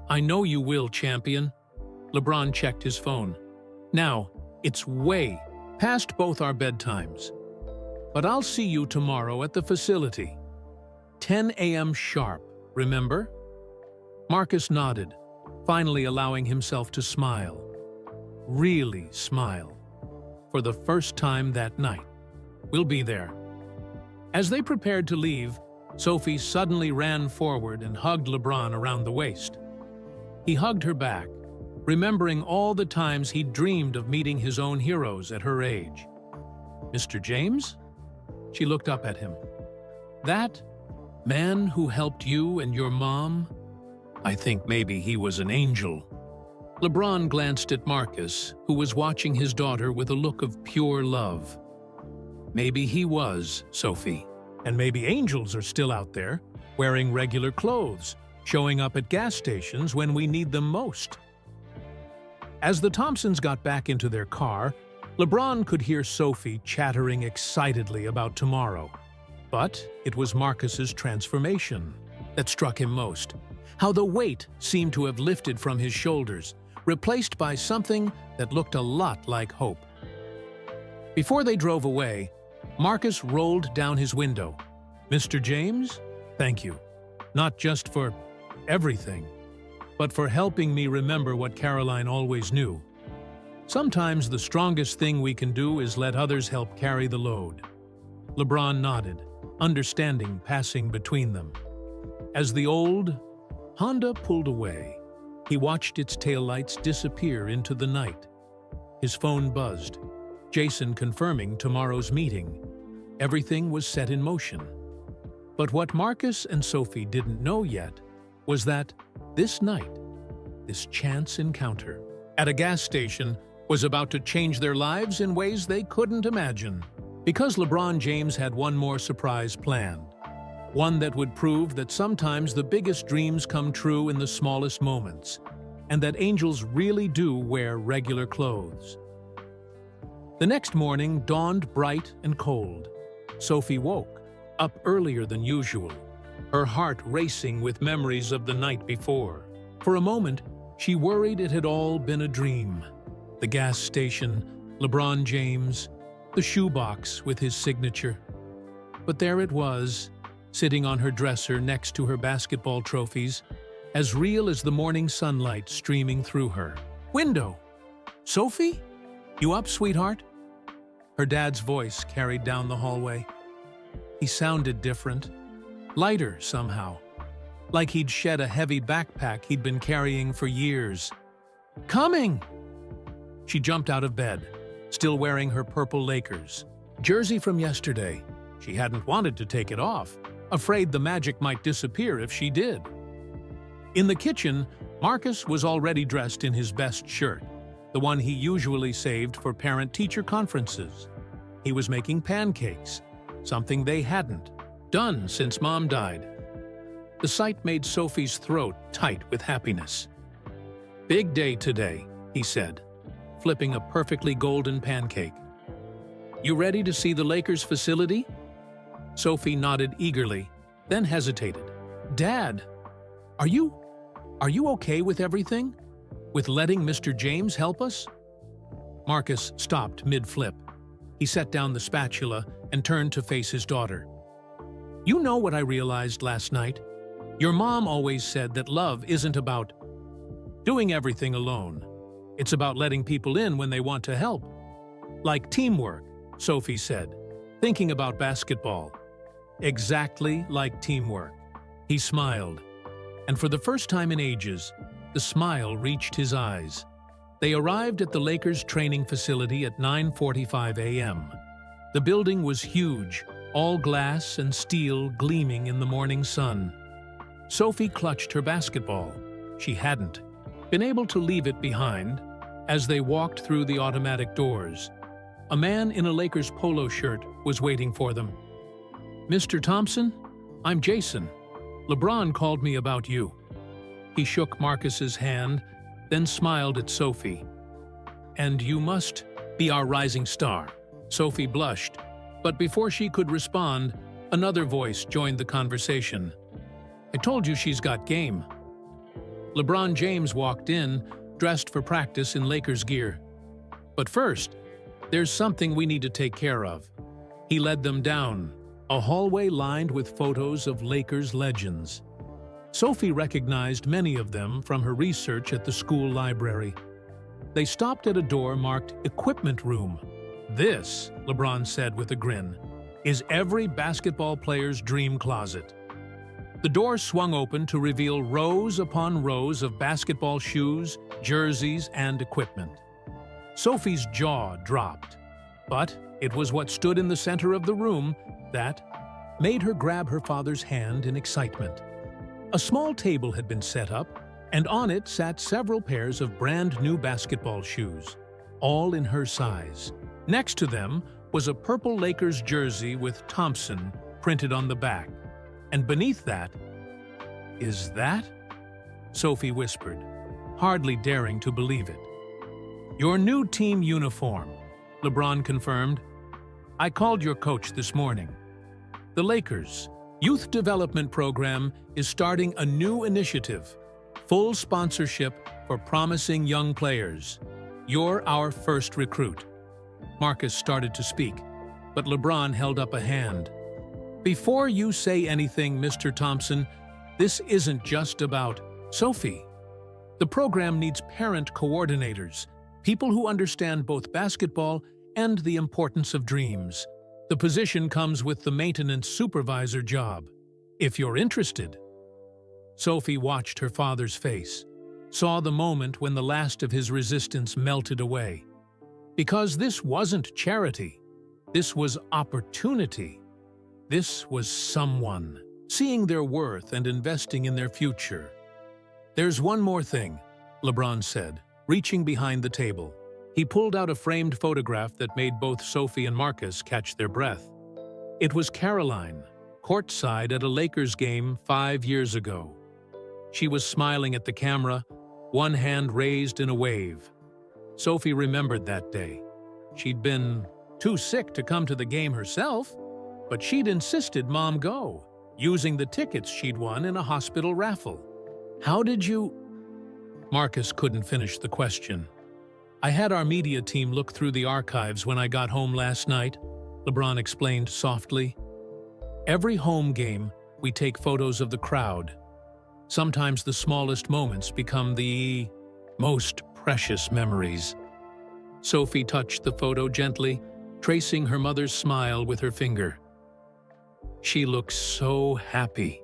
I know you will, champion. LeBron checked his phone. Now, it's way past both our bedtimes. But I'll see you tomorrow at the facility. 10 a.m. sharp, remember? Marcus nodded, finally allowing himself to smile. Really smile. For the first time that night. "We'll be there." As they prepared to leave, Sophie suddenly ran forward and hugged LeBron around the waist. He hugged her back, remembering all the times he'd dreamed of meeting his own heroes at her age. "Mr. James?" She looked up at him. "That man who helped you and your mom? I think maybe he was an angel." LeBron glanced at Marcus, who was watching his daughter with a look of pure love. "Maybe he was, Sophie. And maybe angels are still out there, wearing regular clothes, showing up at gas stations when we need them most." As the Thompsons got back into their car, LeBron could hear Sophie chattering excitedly about tomorrow. But it was Marcus's transformation that struck him most. How the weight seemed to have lifted from his shoulders, replaced by something that looked a lot like hope. Before they drove away, Marcus rolled down his window. "Mr. James, thank you. Not just for everything, but for helping me remember what Caroline always knew. Sometimes the strongest thing we can do is let others help carry the load." LeBron nodded, understanding passing between them. As the old Honda pulled away, he watched its taillights disappear into the night. His phone buzzed, Jason confirming tomorrow's meeting. Everything was set in motion. But what Marcus and Sophie didn't know yet was that this night, this chance encounter at a gas station was about to change their lives in ways they couldn't imagine. Because LeBron James had one more surprise planned. One that would prove that sometimes the biggest dreams come true in the smallest moments, and that angels really do wear regular clothes. The next morning dawned bright and cold. Sophie woke, up earlier than usual, her heart racing with memories of the night before. For a moment, she worried it had all been a dream. The gas station, LeBron James, the shoebox with his signature. But there it was, sitting on her dresser next to her basketball trophies, as real as the morning sunlight streaming through her window. "Sophie? You up, sweetheart?" Her dad's voice carried down the hallway. He sounded different, lighter somehow, like he'd shed a heavy backpack he'd been carrying for years. "Coming!" She jumped out of bed, still wearing her purple Lakers jersey from yesterday. She hadn't wanted to take it off, afraid the magic might disappear if she did. In the kitchen, Marcus was already dressed in his best shirt, the one he usually saved for parent-teacher conferences. He was making pancakes, something they hadn't done since Mom died. The sight made Sophie's throat tight with happiness. "Big day today," he said, flipping a perfectly golden pancake. "You ready to see the Lakers facility?" Sophie nodded eagerly, then hesitated. "Dad, are you okay with everything? With letting Mr. James help us?" Marcus stopped mid-flip. He set down the spatula and turned to face his daughter. "You know what I realized last night? Your mom always said that love isn't about doing everything alone. It's about letting people in when they want to help. Like teamwork," Sophie said, thinking about basketball. "Exactly like teamwork." He smiled, and for the first time in ages, the smile reached his eyes. They arrived at the Lakers training facility at 9:45 a.m. The building was huge, all glass and steel gleaming in the morning sun. Sophie clutched her basketball. She hadn't been able to leave it behind. As they walked through the automatic doors, a man in a Lakers polo shirt was waiting for them. "Mr. Thompson, I'm Jason. LeBron called me about you." He shook Marcus's hand, then smiled at Sophie. "And you must be our rising star." Sophie blushed, but before she could respond, another voice joined the conversation. "I told you she's got game." LeBron James walked in, dressed for practice in Lakers gear. "But first, there's something we need to take care of." He led them down a hallway lined with photos of Lakers legends. Sophie recognized many of them from her research at the school library. They stopped at a door marked Equipment Room. "This," LeBron said with a grin, "is every basketball player's dream closet." The door swung open to reveal rows upon rows of basketball shoes, jerseys, and equipment. Sophie's jaw dropped, but it was what stood in the center of the room that made her grab her father's hand in excitement. A small table had been set up, and on it sat several pairs of brand-new basketball shoes, all in her size. Next to them was a purple Lakers jersey with Thompson printed on the back, and beneath that, "Is that?" Sophie whispered, hardly daring to believe it. "Your new team uniform," LeBron confirmed. "I called your coach this morning. The Lakers' Youth Development Program is starting a new initiative, full sponsorship for promising young players. You're our first recruit." Marcus started to speak, but LeBron held up a hand. "Before you say anything, Mr. Thompson, this isn't just about Sophie. The program needs parent coordinators, people who understand both basketball and the importance of dreams. The position comes with the maintenance supervisor job. If you're interested." Sophie watched her father's face, saw the moment when the last of his resistance melted away. Because this wasn't charity. This was opportunity. This was someone seeing their worth and investing in their future. "There's one more thing," LeBron said, reaching behind the table. He pulled out a framed photograph that made both Sophie and Marcus catch their breath. It was Caroline, courtside at a Lakers game 5 years ago. She was smiling at the camera, one hand raised in a wave. Sophie remembered that day. She'd been too sick to come to the game herself, but she'd insisted Mom go, using the tickets she'd won in a hospital raffle. "How did you—" Marcus couldn't finish the question. "I had our media team look through the archives when I got home last night," LeBron explained softly. "Every home game, we take photos of the crowd. Sometimes the smallest moments become the most precious memories." Sophie touched the photo gently, tracing her mother's smile with her finger. "She looks so happy."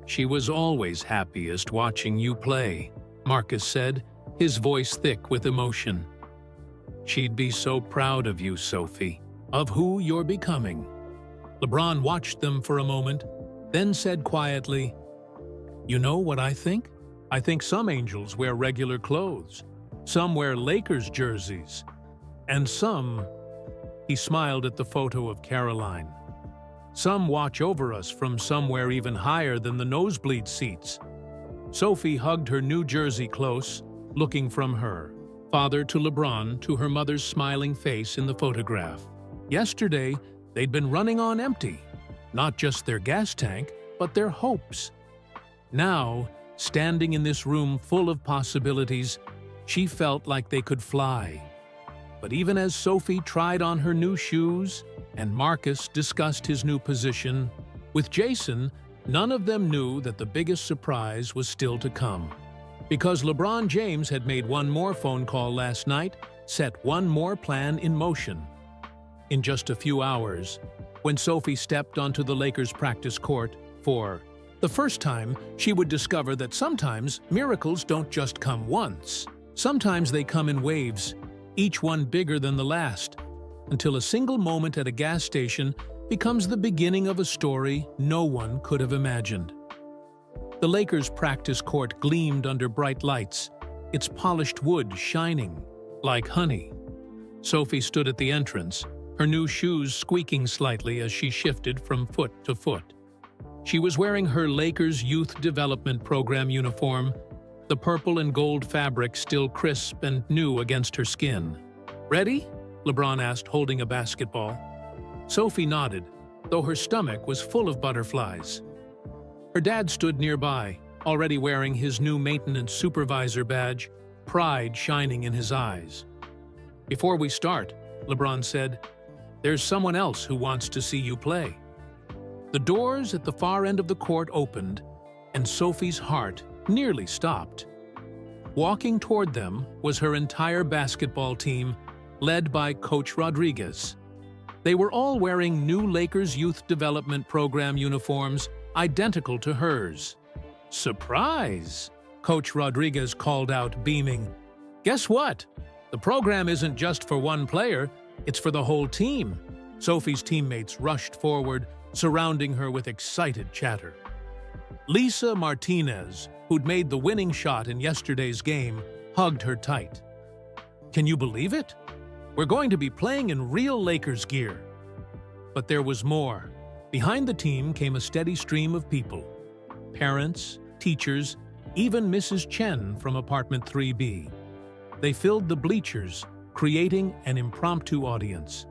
"She was always happiest watching you play," Marcus said, his voice thick with emotion. "She'd be so proud of you, Sophie, of who you're becoming." LeBron watched them for a moment, then said quietly, "You know what I think? I think some angels wear regular clothes, some wear Lakers jerseys, and some—" He smiled at the photo of Caroline. "Some watch over us from somewhere even higher than the nosebleed seats." Sophie hugged her new jersey close, looking from her father to LeBron to her mother's smiling face in the photograph. Yesterday, they'd been running on empty, not just their gas tank, but their hopes. Now, standing in this room full of possibilities, she felt like they could fly. But even as Sophie tried on her new shoes and Marcus discussed his new position, with Jason, none of them knew that the biggest surprise was still to come. Because LeBron James had made one more phone call last night, set one more plan in motion. In just a few hours, when Sophie stepped onto the Lakers practice court for the first time, she would discover that sometimes miracles don't just come once. Sometimes they come in waves, each one bigger than the last, until a single moment at a gas station becomes the beginning of a story no one could have imagined. The Lakers' practice court gleamed under bright lights, its polished wood shining like honey. Sophie stood at the entrance, her new shoes squeaking slightly as she shifted from foot to foot. She was wearing her Lakers Youth Development Program uniform, the purple and gold fabric still crisp and new against her skin. "Ready?" LeBron asked, holding a basketball. Sophie nodded, though her stomach was full of butterflies. Her dad stood nearby, already wearing his new maintenance supervisor badge, pride shining in his eyes. "Before we start," LeBron said, "there's someone else who wants to see you play." The doors at the far end of the court opened, and Sophie's heart nearly stopped. Walking toward them was her entire basketball team, led by Coach Rodriguez. They were all wearing new Lakers Youth Development Program uniforms identical to hers. "Surprise!" Coach Rodriguez called out, beaming. "Guess what? The program isn't just for one player, it's for the whole team." Sophie's teammates rushed forward, surrounding her with excited chatter. Lisa Martinez, who'd made the winning shot in yesterday's game, hugged her tight. "Can you believe it? We're going to be playing in real Lakers gear." But there was more. Behind the team came a steady stream of people. Parents, teachers, even Mrs. Chen from apartment 3B. They filled the bleachers, creating an impromptu audience.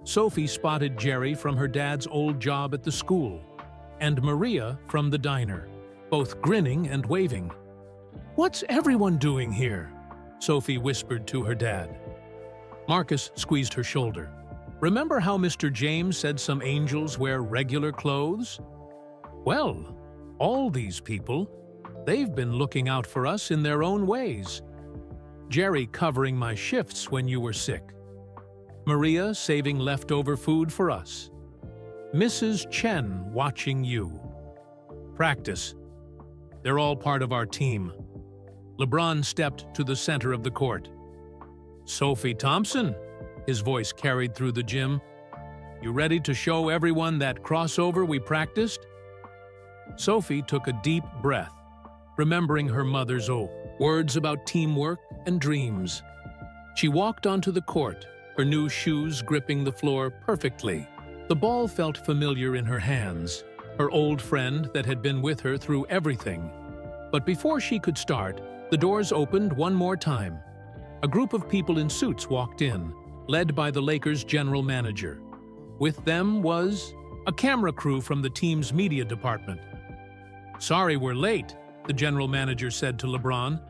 Sophie spotted Jerry from her dad's old job at the school, and Maria from the diner, both grinning and waving. "What's everyone doing here?" Sophie whispered to her dad. Marcus squeezed her shoulder. "Remember how Mr. James said some angels wear regular clothes? Well, all these people, they've been looking out for us in their own ways. Jerry covering my shifts when you were sick. Maria saving leftover food for us. Mrs. Chen watching you. Practice. They're all part of our team." LeBron stepped to the center of the court. "Sophie Thompson," his voice carried through the gym. "You ready to show everyone that crossover we practiced?" Sophie took a deep breath, remembering her mother's words about teamwork and dreams. She walked onto the court, her new shoes gripping the floor perfectly. The ball felt familiar in her hands, her old friend that had been with her through everything. But before she could start, the doors opened one more time. A group of people in suits walked in, led by the Lakers' general manager. With them was a camera crew from the team's media department. "Sorry we're late," the general manager said to LeBron.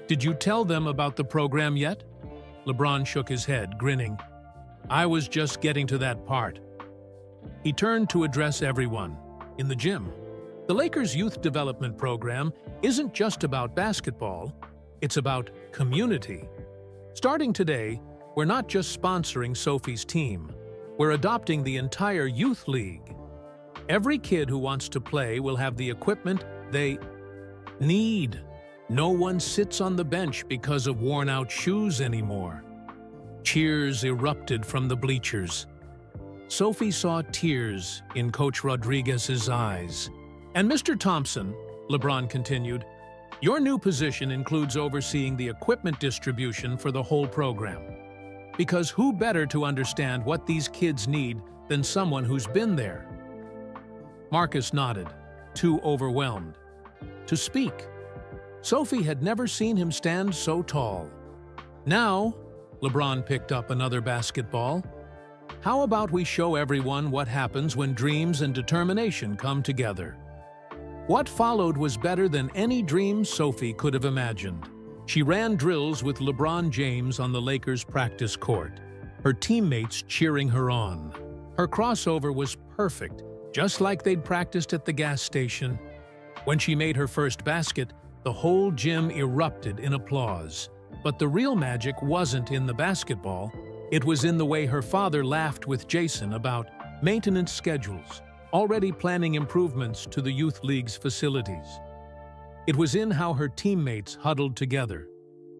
"Did you tell them about the program yet?" LeBron shook his head, grinning. "I was just getting to that part." He turned to address everyone in the gym. The Lakers Youth Development Program isn't just about basketball, it's about community. Starting today, we're not just sponsoring Sophie's team, we're adopting the entire youth league. Every kid who wants to play will have the equipment they need. No one sits on the bench because of worn-out shoes anymore. Cheers erupted from the bleachers. Sophie saw tears in Coach Rodriguez's eyes. "And Mr. Thompson," LeBron continued, "your new position includes overseeing the equipment distribution for the whole program. Because who better to understand what these kids need than someone who's been there?" Marcus nodded, too overwhelmed to speak. Sophie had never seen him stand so tall. "Now," LeBron picked up another basketball, "how about we show everyone what happens when dreams and determination come together?" What followed was better than any dream Sophie could have imagined. She ran drills with LeBron James on the Lakers' practice court, her teammates cheering her on. Her crossover was perfect, just like they'd practiced at the gas station. When she made her first basket, the whole gym erupted in applause. But the real magic wasn't in the basketball. It was in the way her father laughed with Jason about maintenance schedules, already planning improvements to the Youth League's facilities. It was in how her teammates huddled together,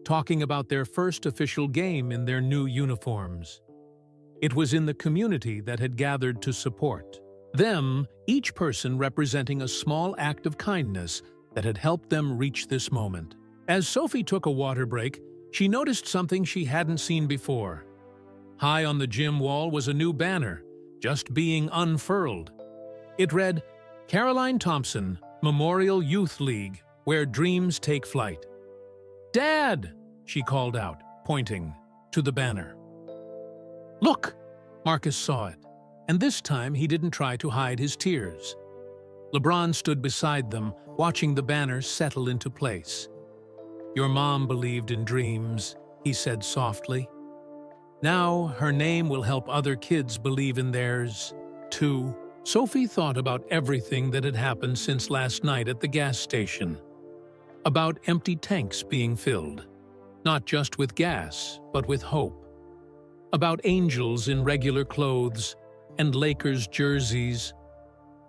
talking about their first official game in their new uniforms. It was in the community that had gathered to support them, each person representing a small act of kindness that had helped them reach this moment. As Sophie took a water break, she noticed something she hadn't seen before. High on the gym wall was a new banner, just being unfurled. It read, "Caroline Thompson, Memorial Youth League, where dreams take flight." "Dad!" she called out, pointing to the banner. "Look!" Marcus saw it, and this time he didn't try to hide his tears. LeBron stood beside them, watching the banner settle into place. "Your mom believed in dreams," he said softly. "Now her name will help other kids believe in theirs, too." Sophie thought about everything that had happened since last night at the gas station. About empty tanks being filled, not just with gas, but with hope. About angels in regular clothes and Lakers jerseys.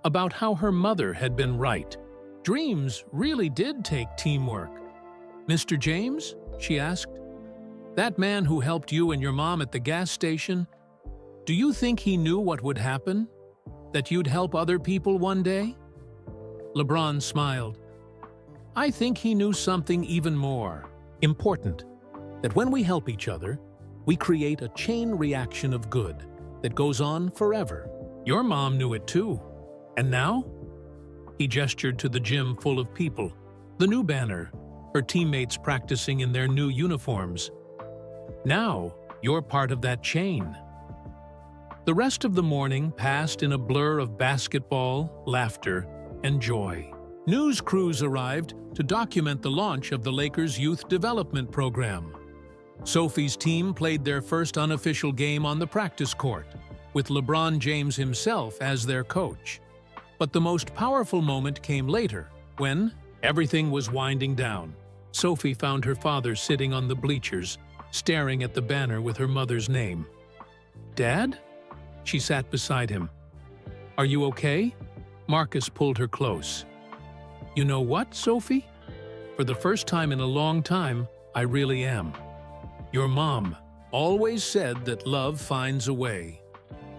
About how her mother had been right. Dreams really did take teamwork. "Mr. James?" she asked. "That man who helped you and your mom at the gas station, do you think he knew what would happen? That you'd help other people one day?" LeBron smiled. "I think he knew something even more important, that when we help each other, we create a chain reaction of good that goes on forever. Your mom knew it too. And now?" He gestured to the gym full of people, the new banner, her teammates practicing in their new uniforms. "Now, you're part of that chain." The rest of the morning passed in a blur of basketball, laughter, and joy. News crews arrived to document the launch of the Lakers' youth development program. Sophie's team played their first unofficial game on the practice court, with LeBron James himself as their coach. But the most powerful moment came later, when everything was winding down. Sophie found her father sitting on the bleachers, staring at the banner with her mother's name. "Dad?" She sat beside him. "Are you okay?" Marcus pulled her close. "You know what, Sophie? For the first time in a long time, I really am. Your mom always said that love finds a way.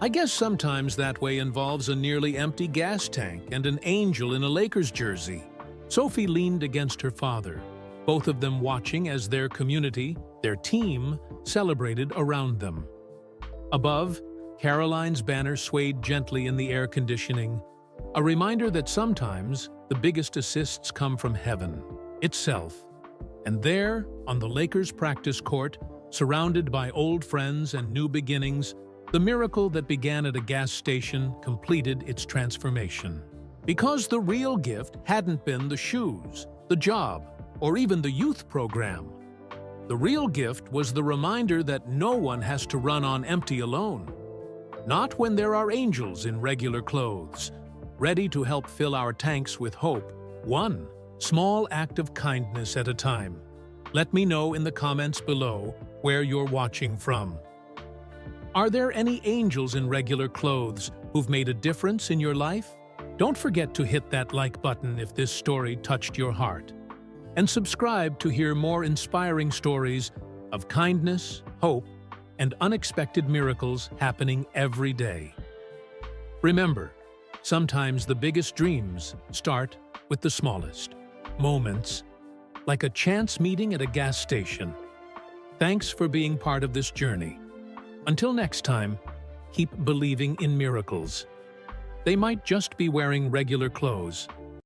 I guess sometimes that way involves a nearly empty gas tank and an angel in a Lakers jersey." Sophie leaned against her father, both of them watching as their community, their team, celebrated around them. Above, Caroline's banner swayed gently in the air conditioning, a reminder that sometimes the biggest assists come from heaven itself. And there, on the Lakers' practice court, surrounded by old friends and new beginnings, the miracle that began at a gas station completed its transformation. Because the real gift hadn't been the shoes, the job, or even the youth program. The real gift was the reminder that no one has to run on empty alone. Not when there are angels in regular clothes, ready to help fill our tanks with hope, one small act of kindness at a time. Let me know in the comments below where you're watching from. Are there any angels in regular clothes who've made a difference in your life? Don't forget to hit that like button if this story touched your heart. And subscribe to hear more inspiring stories of kindness, hope, and unexpected miracles happening every day. Remember, sometimes the biggest dreams start with the smallest moments, like a chance meeting at a gas station. Thanks for being part of this journey. Until next time, keep believing in miracles. They might just be wearing regular clothes,